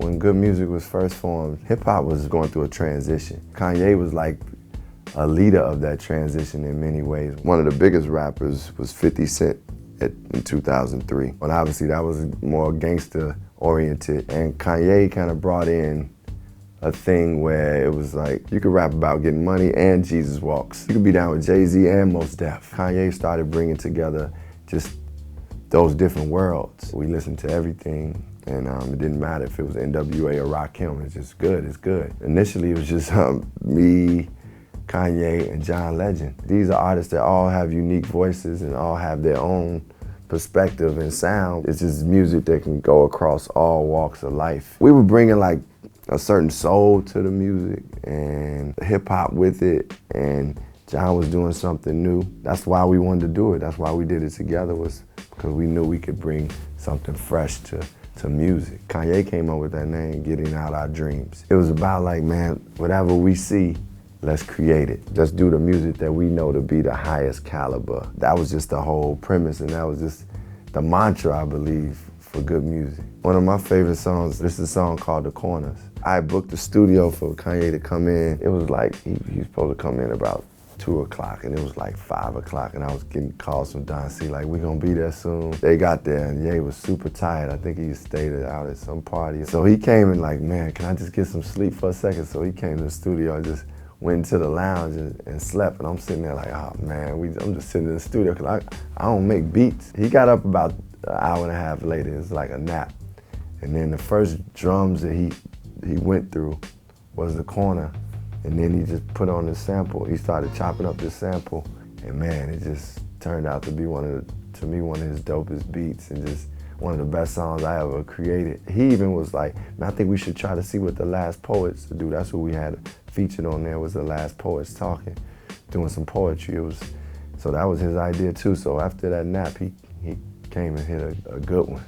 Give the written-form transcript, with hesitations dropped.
When good music was first formed, hip-hop was going through a transition. Kanye was like a leader of that transition in many ways. One of the biggest rappers was 50 Cent in 2003. And obviously that was more gangster oriented, and Kanye kind of brought in a thing where it was like, you could rap about getting money and Jesus walks. You could be down with Jay-Z and Mos Def. Kanye started bringing together just those different worlds. We listened to everything, and it didn't matter if it was NWA or Rakim, it's just good, it's good. Initially it was just me, Kanye, and John Legend. These are artists that all have unique voices and all have their own perspective and sound. It's just music that can go across all walks of life. We were bringing like a certain soul to the music and hip hop with it, and John was doing something new. That's why we wanted to do it. That's why we did it together, was because we knew we could bring something fresh to music. Kanye came up with that name, Getting Out Our Dreams. It was about like, man, whatever we see, let's create it. Just do the music that we know to be the highest caliber. That was just the whole premise, and that was just the mantra, I believe, for good music. One of my favorite songs, this is a song called The Corners. I booked the studio for Kanye to come in. It was like, he was supposed to come in about 2 o'clock, and it was like 5 o'clock, and I was getting calls from Don C, like, we gonna be there soon. They got there, and Ye was super tired. I think he stayed out at some party. So he came and like, man, can I just get some sleep for a second? So he came to the studio and just went into the lounge and slept, and I'm sitting there like, oh man, I'm just sitting in the studio, because I don't make beats. He got up about an hour and a half later. It's like a nap. And then the first drums that he went through was The Corner, and then he just put on the sample. He started chopping up this sample, and man, it just turned out to be one of his dopest beats, and just one of the best songs I ever created. He even was like, man, I think we should try to see what The Last Poets do. That's what we had featured on there, was The Last Poets talking, doing some poetry. So that was his idea too. So after that nap, he came and hit a good one.